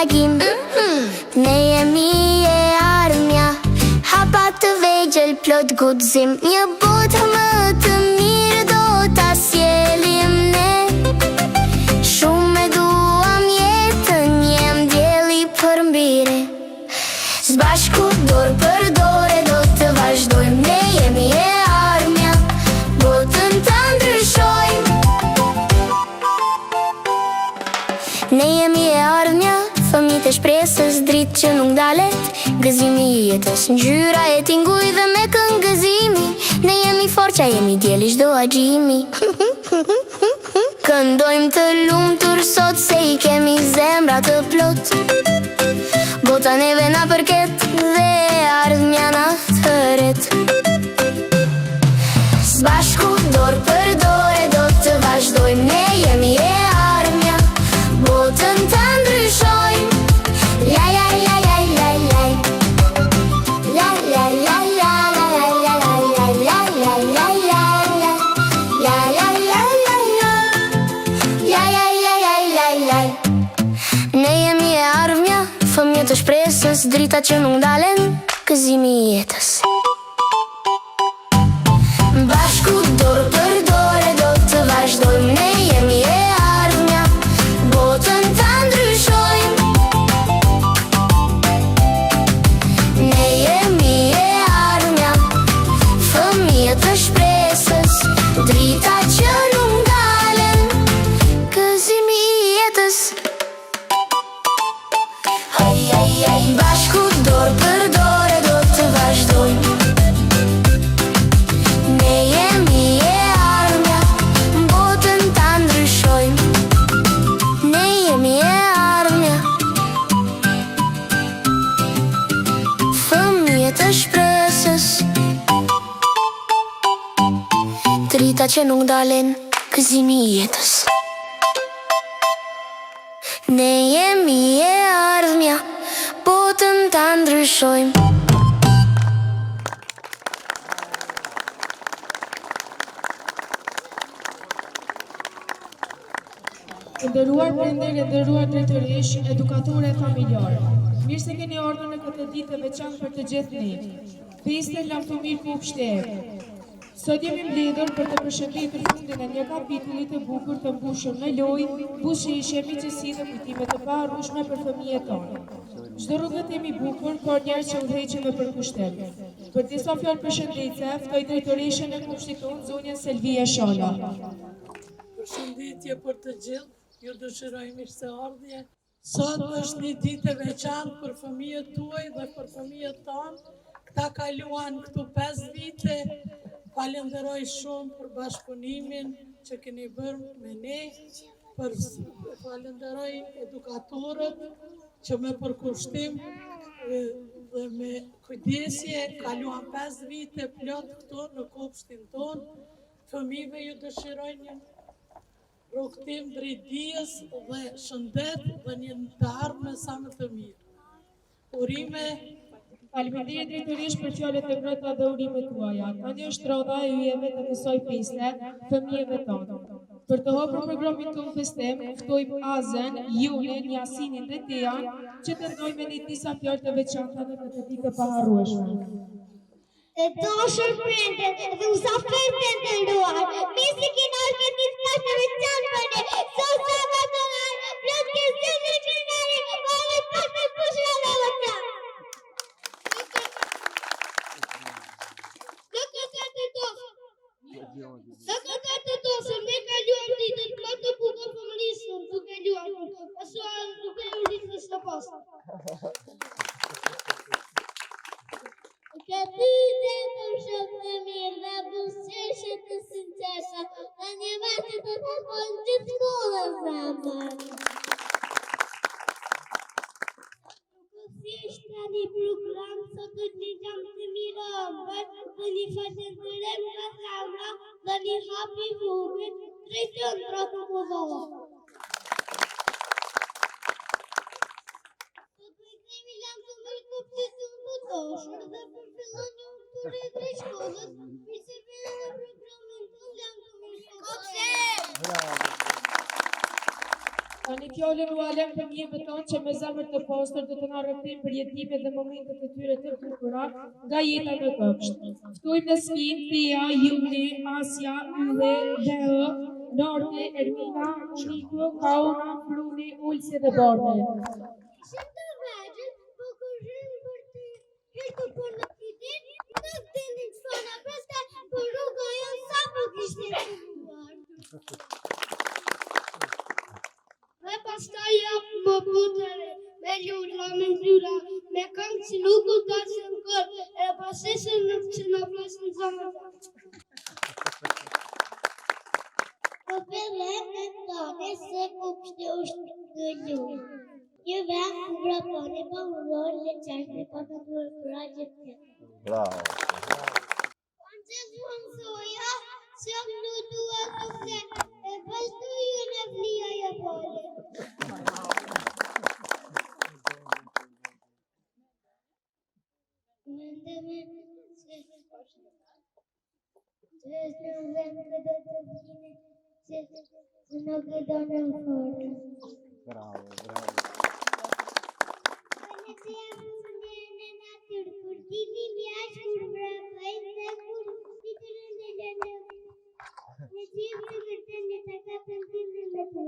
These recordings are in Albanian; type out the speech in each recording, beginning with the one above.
reagim. Ne jemi e ardhmja, hapa të vegjël plot guxim. Një botë më të mirë do ta sjellim ne. Shumë e duam jetën, jem dielli për mbire. Zbashku dorë për dorë do të vazhdojmë. Ne jemi e ardhmja, botën ta ndryshojmë. Ne jemi e ardhmja, fëmijët e shpresës, dritë që nuk dalet. Gëzimi i jetës, ngjyra e tinguj dhe me këngëzimi. Ne jemi forqa, jemi dielli çdo agjimi. Këndojmë të lumtur sot se i kemi zemra të plot. Bota neve na përket dhe ardhmja na thëret. Zbashku dorë për dorë do të vazhdojmë. Ne jemi e ardhmja, botën ta ndryshojmë. La la la la la la. La la la la la la la la la la la la. La la la la la. La la la la la la. Ne jemi e ardhmja, fëmijët e shpresës, drita që nuk ndalen, gëzimi i jetës. Bashku dorë për dorë do të vazhdojmë. Ne jemi e ardhmja, botën ta ndryshojmë. Ne jemi e ardhmja, fëmijët e shpresës, drita që nuk ndalen, gëzimi i jetës. Bashku dorë për dorë do të vazhdojmë. Ne jemi e ardhmja, botën ta ndryshojmë. Ne jemi e ardhmja, fëmijët e shpresës, drita që nuk ndalen, gëzimi i jetës. Ne jemi e ardhmja, botën ta ndryshojmë. Nderuar prindër, nderuar drejtorish, edukatore familjar. Mirë se keni ardhur në këtë ditë të veçantë për të gjithë ne. Festën Lavdomir Kupshter. Sot jemi mbledhur për të përshëndetur fundin e një kapitulli të bukur të mbushur me lojë, buzëqeshje, miqësi dhe kujtime të paharrueshme për fëmijët tonë. Çdo rrugët jemi bukur, por njerëz që udhëheqen për kushtet. Për disa fjalë përshëndetje, ftoj drejtoreshën e kupshtit tonë, zonjën Selvia Shala. Përshëndetje për të gjithë, ju dëshiroj mirëseardhje. Sot është një ditë e veçantë për fëmijët tuaj dhe për fëmijët tonë. Këta kaluan këtu 5 vite. Falenderoj shumë për bashkëpunimin që keni bërë me ne. Falenderoj edukatorët që me përkushtim dhe me kujdesje kaluan 5 vite plot këtu në kupshtin tonë. Fëmijëve ju dëshiroj një rrugtim drejt dijes dhe shëndet dhe një të ardhme sa më të mirë. Urime. Faleminderit drejtorish për fjalët e ngrohta dhe urimet tuaja. Tani është rrodha e yjeve të kësaj feste, fëmijëve tonë. Për të hapur programin tonë festim, ftojmë Azën, Junin, Jasinin dhe Tejan që të ndojmë me disa fjalë të veçanta në këtë ditë të paharrueshme. Të dashur prindër dhe uzafërët e nderuar, mirë se keni ardhur këtë ditë të veçantë për ne. Sot sabatonar, plot gëzim dhe kënaqësi, vale pas të kushra dhe vëta. Të tosë, ne kaluam ditët më të bukur fëmijërisë, duke luajtur, pasuar duke u rritur së poshtë. Këtë ditë shumë të mirë dhe buzëqeshje të sinqeshta, dhe një vete të takojnë gjithë shkollën zemër. Është një program sot është një jam të mirë ëmbër dhe një falënderim nga zemra dhe një hap i vogël drejt qendra të Kosovës. Kemi Lavdomir Kupshtin të dashur dhe përfillon një udhëtim drejt shkollës, mirë se vjen në programin tonë Lavdomir Kupshtin. Tani fjallën u alem të mjeve tonë që me zemër të pastër do të na rrëfim për jetimet dhe momentet e tyre të bukura nga jeta në këpsht. Ftojmë Nesmin, Pia, Juni, Asja, Ylli, Leo, Norte, Ermina, Uniku, Kauna, Fruni, Ulsi dhe Barne. Ishim të vegjën, po kërën për të hirtu për në kitin, nuk dinin që fana preste, për rruga jonë sa po kishte të buar. Me pastaj japë më putere, me ljulla, me ndyra, me këngë që nuk u tasë në kërë, e pasishë në që në flasë në zamë. Po përlem në tane se kupshte është gëllu. Një vend ku vrapone pa më vërë le qashme pa më vërë pra gjithë të. Bravo. Kanë që zvonë soja, që më në duha kufte, e pastu ju në vlia e pole. Mendeme se në vend këtë të vine, që nuk e do në forë. Bravo. Në të jam në natyrë, kur tini mjash, kur vrapaj, dhe kur ditërë në lënë. Në gjithë të vërtën në të kapën të në në të.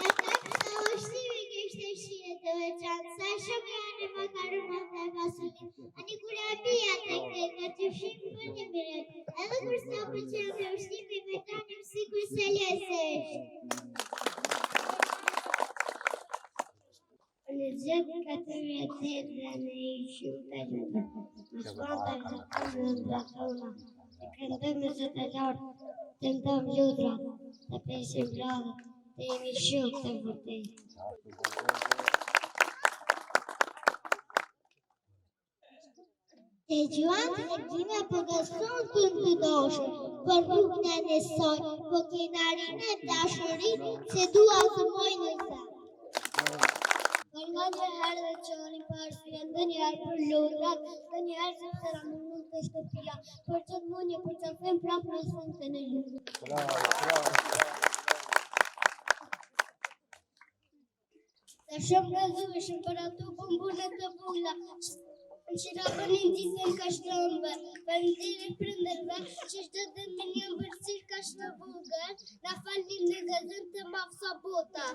E kapë sa ushtimi kështë e shire të veçanë, sa shumë janë më karëmat dhe gasolin. Ani kur e pia të krejka të shimë për një miret, edhe kur sa për që me ushtimi vetanim si kur se lesesh. Në gjithë këtë vjetet dhe në i shumë të gjithë, në shkanta të të në ndratona, të këndëmë që të lartë, të ndëmë ljudrat, të pesim bladë, të imi shumë të vërtej. E gjuanë të gjime për gëson të në dashër, për rrugën e nësoj, për kenarin e dashurin, se dua të mojnë në zë. Për nga një herë dhe që një parësia, ndë një herë për lodrat, ndë një herë që të ramunun të shtëpia, për që të munje për që fem prapë në sënë të në ljumë. Të shumë gëzueshëm për ato bumbullet të bulla, në që rabonin ditën ka shtëmbë, për ndiri prëndërve, që shtë dhe milion bërësir ka shtë vogër, na falin në gëzën të mafë sa bota.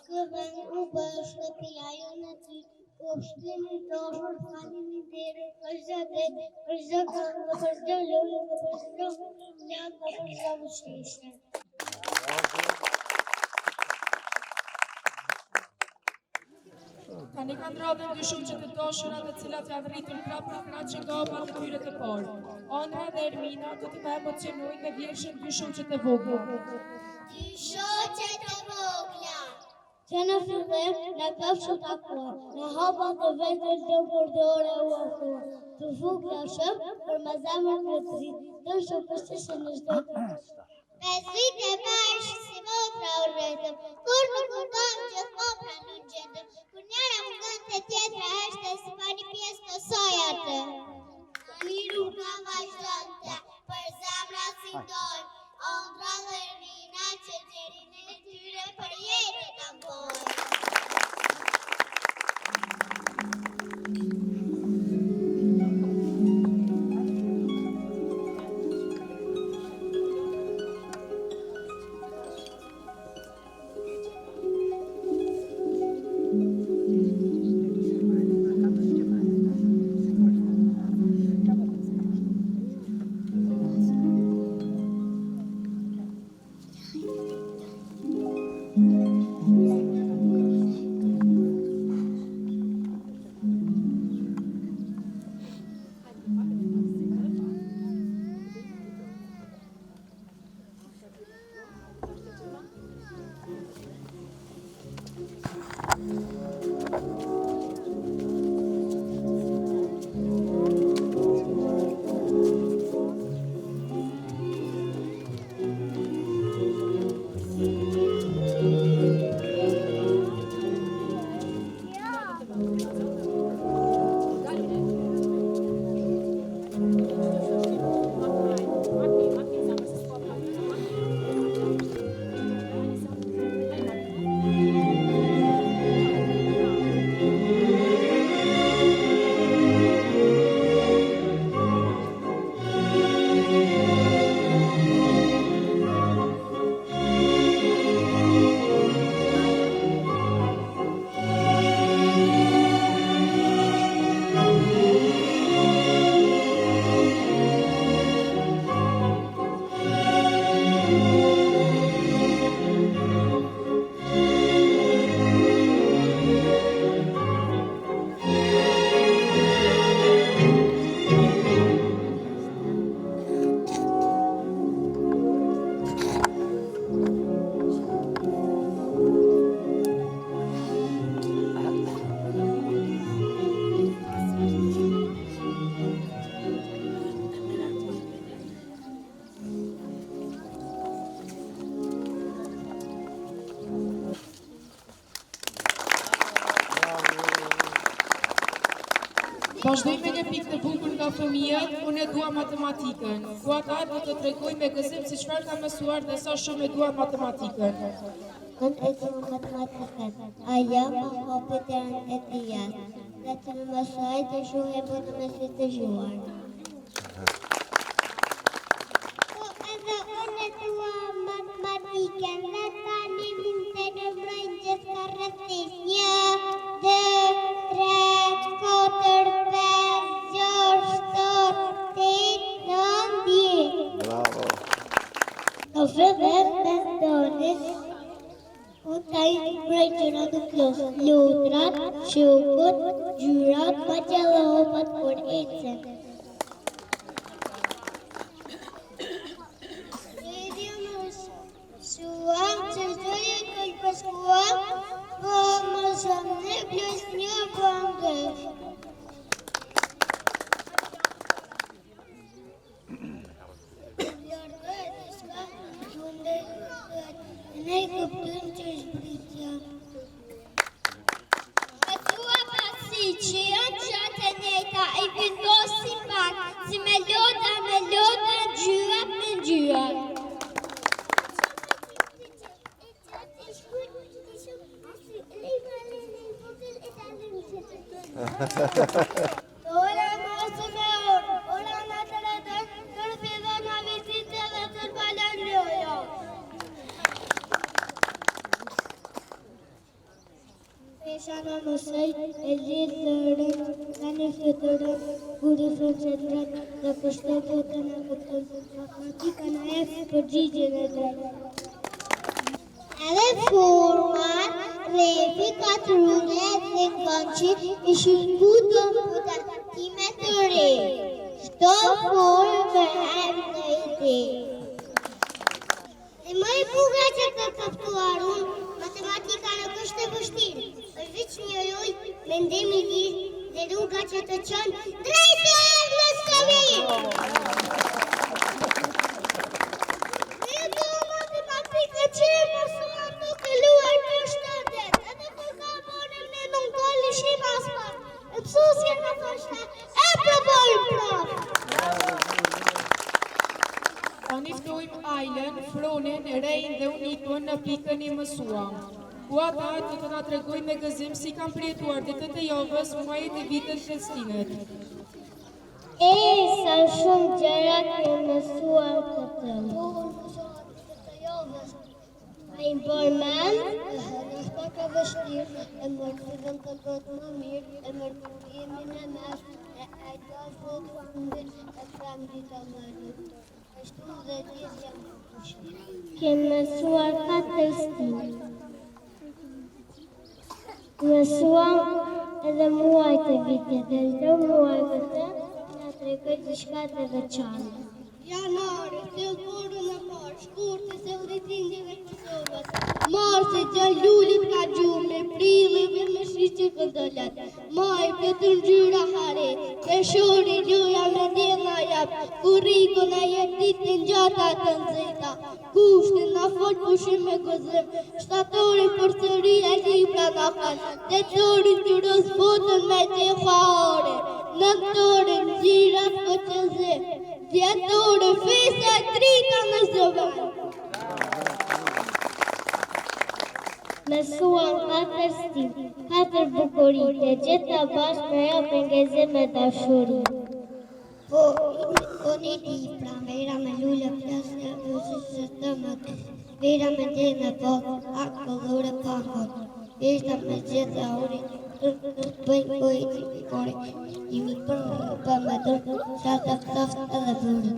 Këven u bësh në pia jo në ty, Kopshtimi dashur falin i deri, për zëdet, për zëgën, për zëllojë, për zëllojë, njën, për zëllëshishë. Tani kanë radhën dy shumë që të dashura të cilat janë rritur prapë në krah që nga oba këtyre të parë. Andra dhe Ermina do të na emocionojnë me vjershën dy shumë që të vogla. Dy shoqe të vogla, që në fillim në këfshë të akua, në hapa të vetës dhe përdore u akua, të vogla shumë për më zemër të dritë, të shopështishë në shdojtë. Pesrit e bashkë si motra u rretëm, kur nuk u dojmë gjithmonë pra nuk gjetëm, kur njëra më gënë të tjetra është si pa një pjesë të sojatë. Ani rruga vazhdonte, për zemra si dojmë, Andra dhe Ermina që djerin e tyre për jetë të bojnë. Vazhdoj me një pikë të bukur nga fëmijët, unë e dua matematikën. Ku ata do të tregoj me gëzim se çfarë ka mësuar dhe sa shumë e dua matematikën. Unë e du matematikën, ajo më hopi të e diat, dhe të më mësoj të shumë e bëtë me si të gjuar. Edhe unë e dua matematikën, dhe tani vim të nëmrojnë gjithë ka rëthis. 1, 2, 3, 4, 5, 6, 7, 8, 9, 10. Bravo. Në fillim me ndonis, unë ka i prej gjëra të klosë, lutrat, shukut, gjyrat, magjalopat, kur ecen. Lidhja më shuam, që shtoj e këllë përskuam, po më shumë në plus një pëngëf. Ne kuptojmë që është britja. E tua pasi që janë qatë e nejta, i vendosim pak, si me loda, gjyra me gjyra. Ora mosë me orë, ora në të redër, tërpidho në vizitë dhe tërpalan lojo. Pesha në mësej, e lidhë të rënë, ka një fletërën, guri fërqetërën, dhe pështetët në këtën, matematika në efë për gjigjën e drejtë. Edhe format, refi, katrune, dhe kënqi, ishin putën time të re. Shto formë hem në ide. Dhe më i buga që të kaptuar unë, matematika nuk është e vështirë. Është veç një lojë, mendimi lirë dhe rruga që të çon drejt e ardhmës së mirë. Ne do matematika që mësuan nuk e luaj në shtetet, edhe kur ka bonem ne nuk doli shim aspak. E pësusje në thoshte, e provojmë prap. Ta niftojmë Ajlen, Fronin, Rejn dhe Unikën në pikën i mësuam. Ku ata do të na tregoj me gëzim si kanë përjetuar ditët e javës, muajit e vitet festinët. Sa shumë gjëra ke mësuar këtë. A i bërë men, nësë pak e vështirë, e mërëtëve të këtë më mirë, e mërëtëvimin e mes, e dashë të fundit, e pram dita më rrëtë. Ashtu dhe gjithë jam të pushtirë. Ke mësuar 4 stilë. Mësuam edhe muajt e vitit dhe në muaj këtë nga tregoj diçka të veçantë. Janari, se burën e parë, shkurtë se vëllëtindjeve të sobës. Marsi që lullit ka gjumë, prilli dhe më shqyqë këndollat. Maj për të ngjyra hare, peshori ljuja me djena jap, kuriku në jetë ditë njata të nëzita. Kushtin në folë pushim me gëzëm, shtatori për sëri e libra në kanë, detori të rëzbotën me gjefare, nëntore në gjirat këqëzë, djetore fisa e trita në zëve. Mësuan 4 stil, 4 bukurite, gjitha bashkë me jo pëngezim me dashuri. Po, unë i di pra, vera me lullë plasë, vëzës të mëtë, vera me djene po, akë këllure pakot, ishta me gjitha uri, bëjnë kojtë i kore, i mi për me dërë, sa të këtoftë edhe burë.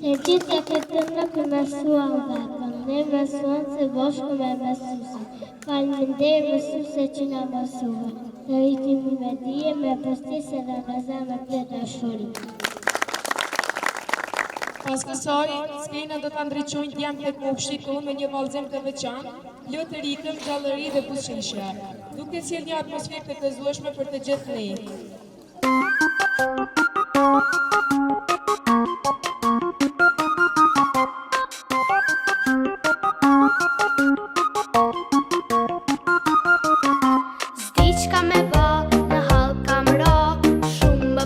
Se gjitha këtë nuk mësuan vetëm, ne mësuan se bashkë me mësusi. Faleminderit mësuse që na mësua, të rritimi me dije, me postisë dhe me zemë të dashuri. Pas kësaj, skenën do të ndriqojnë djemë të kopshtit tonë me një vallëzim të veçantë, lë të ritëm, gjallëri dhe buzëqeshje, duke sjellë një atmosferë të gëzueshme për të gjithë ne. Stiqka me bë, në halë kam ra, shumë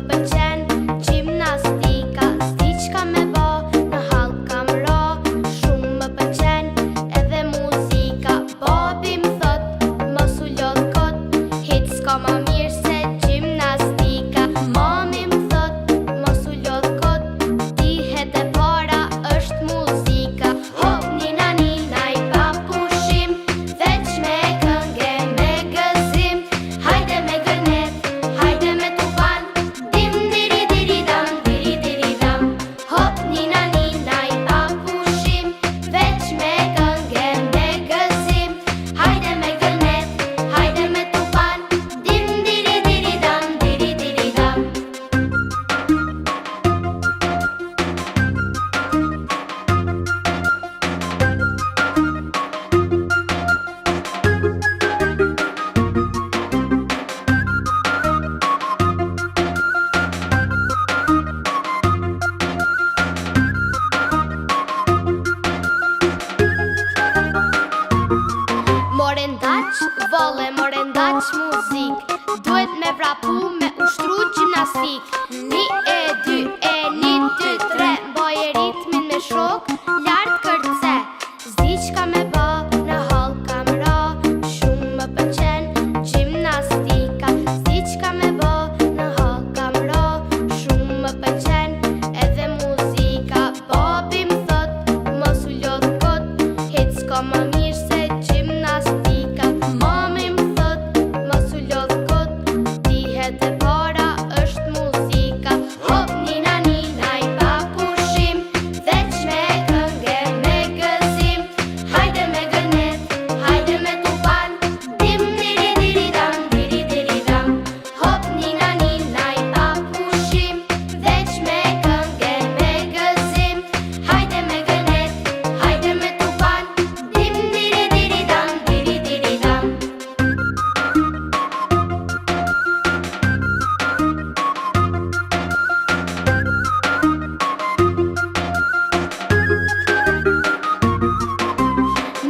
është muzik, duhet me vrapu me ushtru gjimnastik. 1 e 2 e 1 2 3, boje ritmin me shok, lartë kërce. Zdi qka me ba, në hall kam ra, shumë më pëlqen gjimnastika. Zdi qka me ba, në hall kam ra, shumë më pëlqen edhe muzika. Babi më thot, mos u lodh kot, hiç s'ka më mirë se gjimnastika. Mami më thot, mos u lodh kot, dihet e para është muzika. Hop nina nina i pa pushim, veç me këngë me gëzim. Hajde me gënet, hajde me tupan, dim diri diri dam, diri diri dam. Hop nina nina i pa pushim, veç me këngë me gëzim. Hajde me gënet, hajde me tupan, dim diri diri dam, diri diri dam.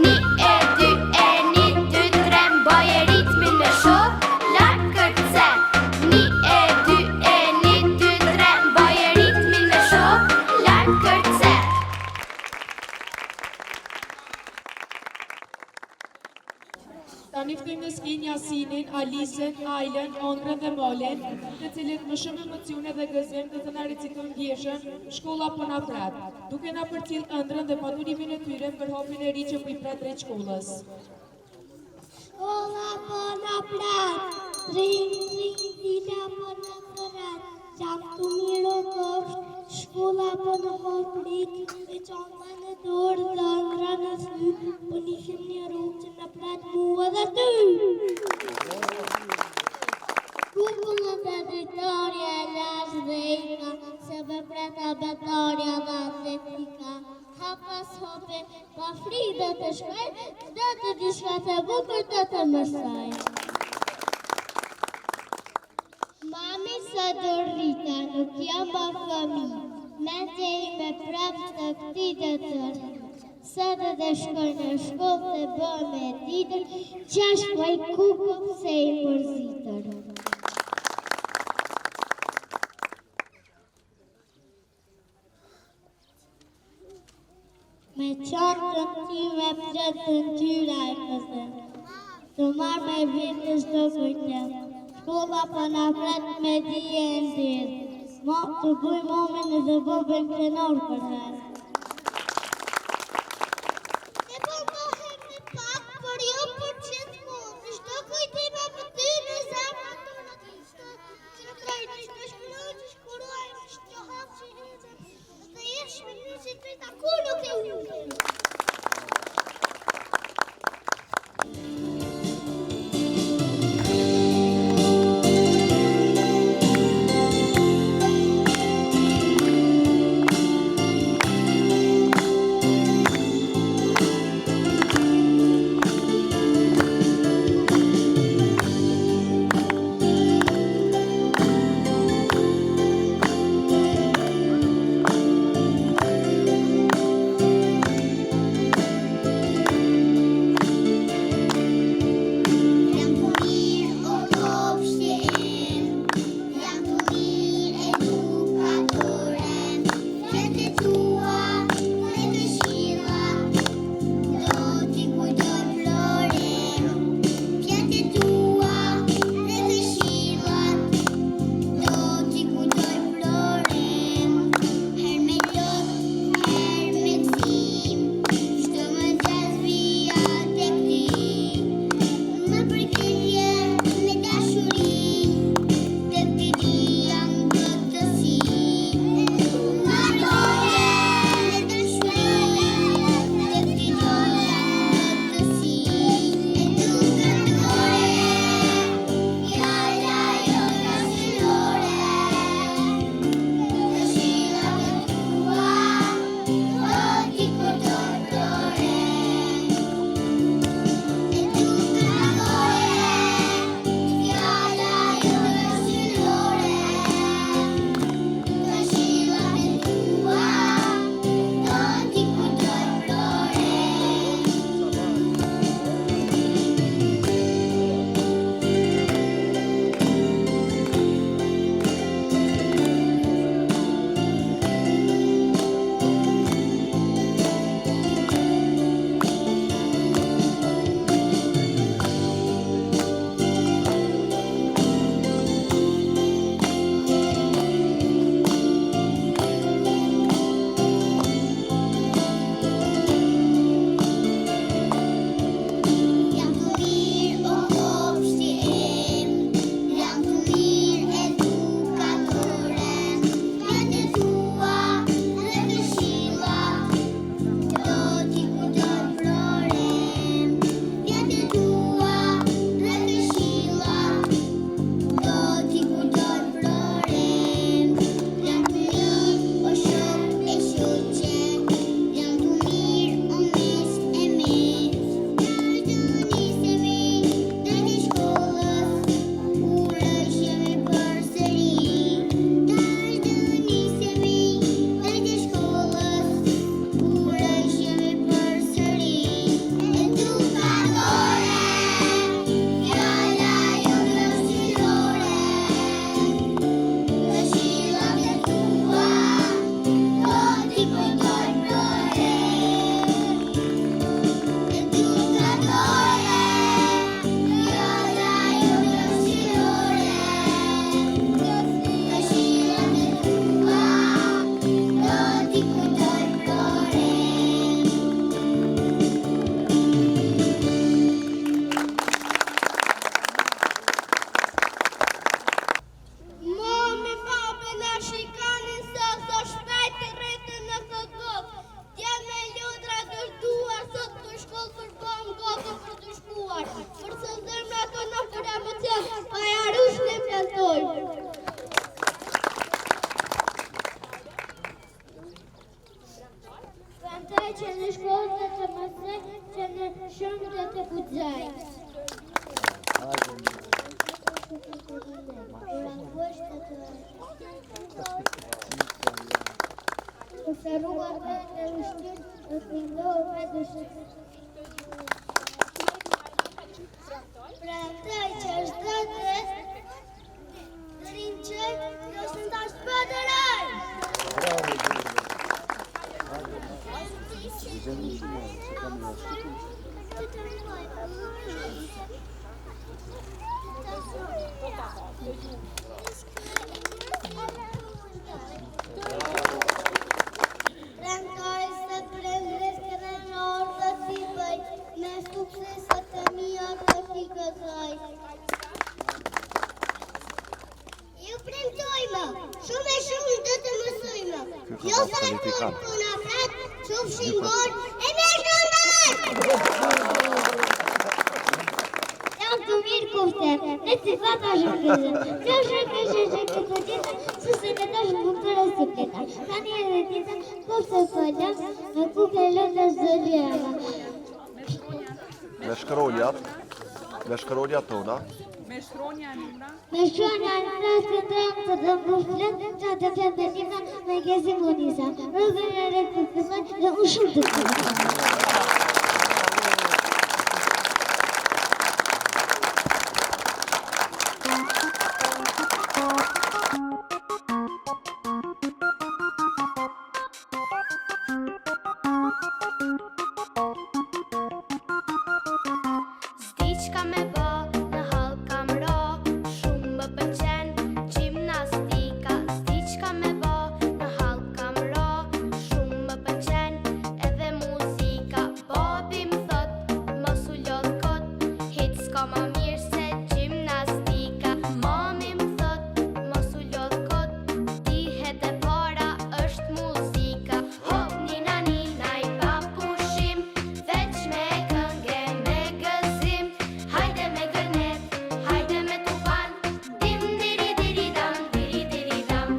Ni e 2 e 1 2 3, boje ritmin me shok, lartë kërce. 1 e 2 e 1 2 3, boje ritmin me shok, lartë kërce. Tani ftojmë në skenjë Jasinin, Alisën, Ajlen, Ondrën dhe Molen, të cilët më shumë emocione dhe gëzim dhe të na recitojnë ndjeshën Shkolla po na pret, duke na përcjell ëndrrën dhe padurimin e tyre për hapjen e ri që po i pret drejt shkollës. Shkolla po na pret, tring tring dita po na pret, jam të mirë o kopsht, shkolla po na pret, e qanta në dorë dhe ëndra në sy, po nishim një rrugë që na pret mua dhe ty. Kukullë dhe dritarja e lash dhe ika, se me preta betarja dhe atletika. Ha pas hope, pa fri dhe të shkaj, dhe të dishka të bukur dhe të mësaj. Mami së dorrita, nuk jam ba fëmi, me të i me prap të këti dhe të rri. Së dhe shkoj në shkollë dhe bë me ditër, qash po i kukull se i përzitër. Me qantën time pretën tyra e këtën, të marrë me vitë shdo kujtën, shkolla po na pret me dije e ndirë, ma të buj momin dhe bobën krenor për herë. E po mohem me pak, por jo për qëtë mund, shdo kujtima për ty në zemë të në të shto, që në trajtë, shto shkëroj, që shkëroj, shto hapë që hezëm, dhe jesh me një që të ta ku nuk e ujë. të kuxaj. Se rruga të ushqit të këndohë me dëshit. Prandaj që është dëtës, të rinë që nësë në tash pëtëraj. Prandaj se prezres kënë në orë të t'i bëj, me suksesat të mija të t'i kësaj. Ju premtojmë, shumë e shumë do të mësojmë. Jo sa të në frat, shumë shingor e me shëndat! Jam të mirë kufte, ne si fata shërkëzë. Që shërkëzë të ditë, su se në të shërkëtore si pleta. Tani edhe ditë, kufte pëllëm, në kufte lëndë zëllëra. Me shkronjat tona. Me shkronja numra. Me shkronja numra të drëmë të dëmbushlet, që të fjandetima me gezi monisa. Rëgën e rekë të fësën dhe unë shumë të të. S'diçka me bë, në hall kam ro, shumë më pëlqen gjimnastika. S'diçka me bë, në hall kam ro, shumë më pëlqen edhe muzika. Babi më thot, mos u lodh kot, hiç s'ka më mirë se gjimnastika. Mami më thot, mos u lodh kot, dihet e para është muzika. Hop nina nina i pa pushim, veç me këngë me gëzim. Hajde me gërnet, hajde me tuban, dim diri diri dam, diri diri dam.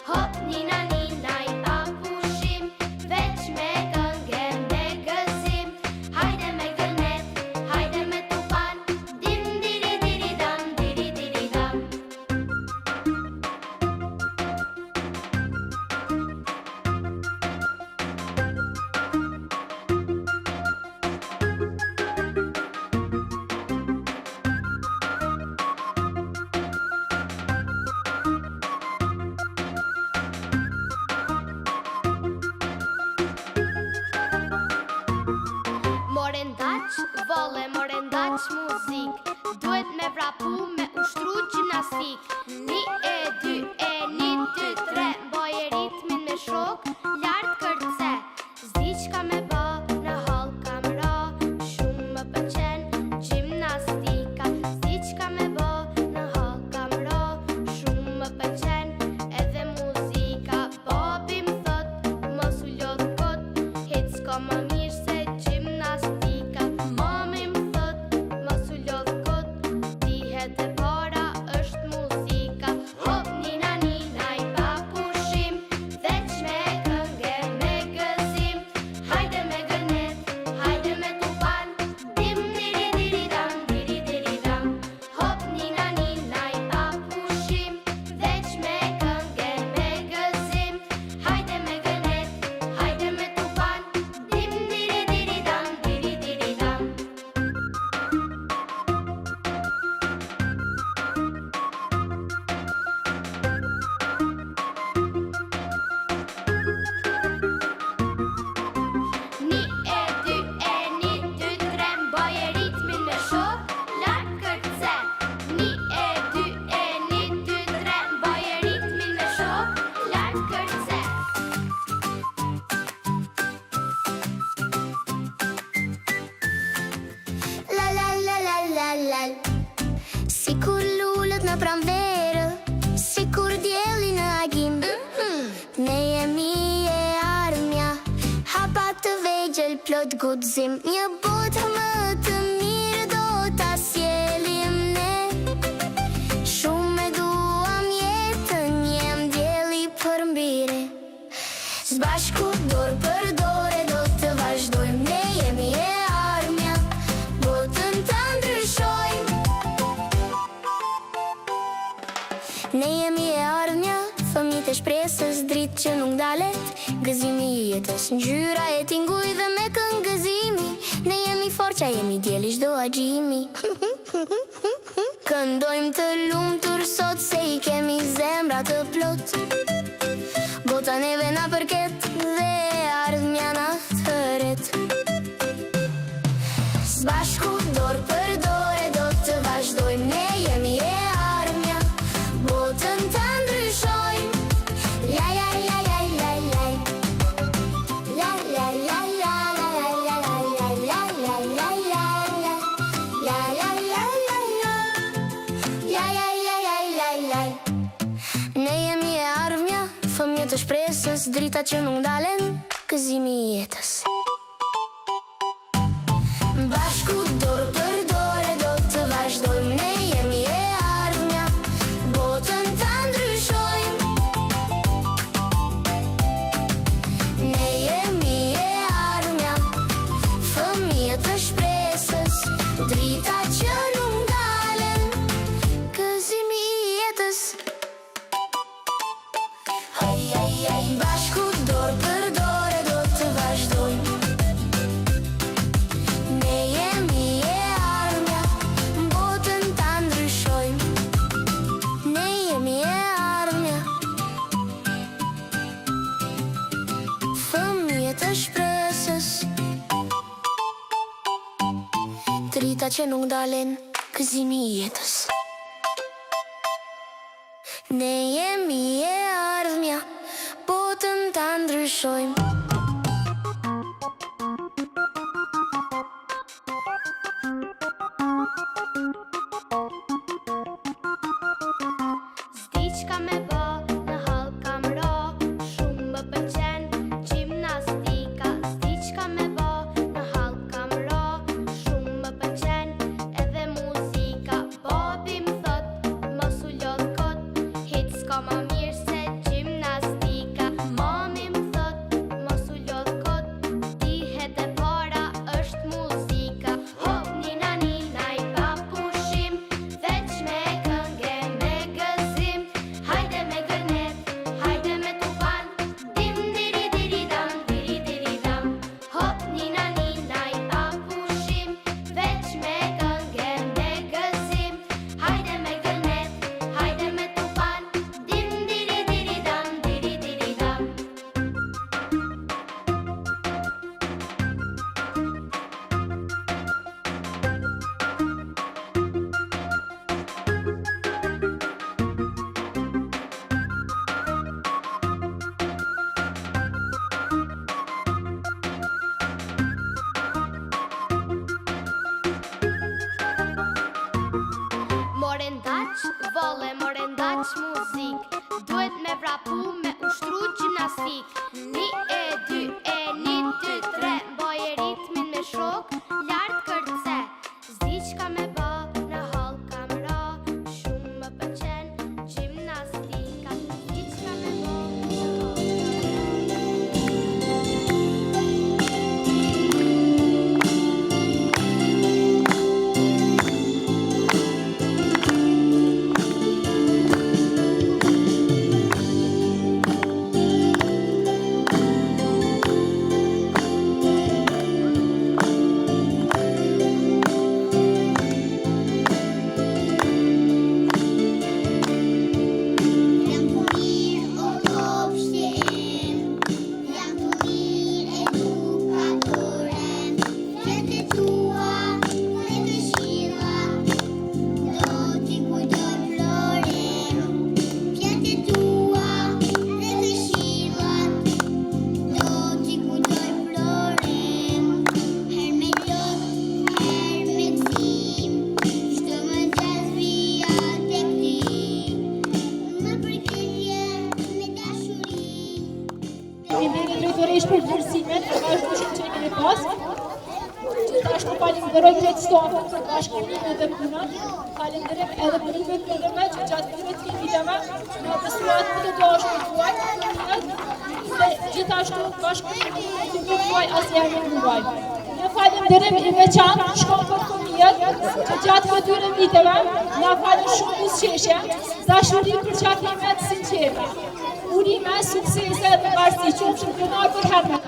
Hop nina nina i pa pushim, veç me këngë me gëzim. Hajde me gërnet, hajde me tuban, dim diri diri dam, diri diri dam. Vole more ndaq muzik, duhet me vrapu me ushtru gjimnastik. 1 e 2 e 1 2 3, mboje ritmin me shok, lart kërce. S'diçka me bë, në hall kam ro, shumë më pëlqen gjimnastika. S'diçka me bë, në hall kam ro, shumë më pëlqen edhe muzika. Babi më thot, mos u lodh kot, hiç s'ka më mirë se gjimnastika. Mami më thot, mos u lodh kot, dihet e para është muzika. Hop nina nina i pa pushim, veç me këngë me gëzim. Hajde me gërnet, hajde me tuban, dim diri diri dam, diri diri dam. Hop nina nina i pa pushim, veç me këngë me gëzim. Hajde me gërnet, hajde me tuban, dim diri diri dam, diri diri dam. Ni e 2 e 1 2 3, mboje ritmin me shok, lart kërce. Ni e 2 e 1 2 3, mboje ritmin me shok, lart kërce. La la la la la la. Si kur lulët në pranverë, si kur djeli në agim. Ne jemi e armja, hapa të vegjël plot guxim. Një botë më të mirë do ta sjellim ne. Shumë e duam jetën, jem djeli për mbire. S'bashku dorë për dore do të vazhdojmë. Ne jemi e armja, botë që nuk dalet. Gëzimi I jetës, ngjyra e tinguj dhe me këngëzimi. Ne jemi forqa, jemi djeli çdo agjimi. Këndojmë të lumtur sot se I kemi zemra të plot. Bota neve na përket dhe ardhmja na thëret. Sbashku dorë për dorë do të vazhdojmë. Ne jemi e ardhmja, botën ta ndryshojmë. La la la la la la. La la la la la la la la la la la. La la la la la. La la la la la la. Ne jemi e ardhmja, fëmijë të shpresës, drita që nuk ndalen, gëzimi I jetës. Bashku dorë për dorë do të vazhdojmë. Ne jemi e ardhmja, botën ta ndryshojmë. Ne jemi e ardhmja, fëmijë të shpresës, drita që nuk ndalen, gëzimi I jetës. Bashku dorë për dorë do të vazhdojmë. Ne jemi e ardhmja, botën ta ndryshojmë. Ne jemi e ardhmja, fëmijë të shpresës, drita që nuk ndalen, gëzimi I jetës. Ne jemi e ardhmja, botën ta ndryshojmë. S'di çka me bë, në hall kam ra, shumë më pëlqen gjimnastika. S'di çka me bë, në hall kam ra, shumë më pëlqen edhe muzika. Babi më thot, mos u lodh kot, hiç s'ka ma mirë se gjimnastika. Mami më thot, mos u lodh kot, dihet e para është muzika. Hop nina nina I pa pushim, veç me këngë me gëzim. Hajde me gënet, hajde me tuban, dim diri diri dam. Hop nina nina I pa pushim, veç me këngë me gëzim. Hajde me gënet, hajde me tuban, dim diri diri dam. More ndaq, volle, more ndaq muzik. Duhet me vrapu, me ushtru gjimnastik. 1 e 2 e 1 2 3, mboje ritmin me shok, lart kërce. S'di çka me bë, në hall kam ra, shumë më pëlqen gjimnastika. S'di çka me bë, në hall kam ra. Drejtoresh për vlerësimet, e ka është shumë që e keni pas. Gjithashtu falenderoj krejt stafën për bashkëpunimin dhe punën. Falenderoj edhe punëve të ndërme që gjatë këtyre 3 viteve na besuat për të dashur tuaj. Dhe gjithashtu bashkëpunimin të tuaj asnjëherë nuk huaj. Ne falenderojmë I veçantë shkon për fëmijët që gjatë këtyre viteve na falën shumë buzëqeshje, dashuri për çakimet sinqerte. urime, suksese dhe bashkësi qofshin kënaqur për herë.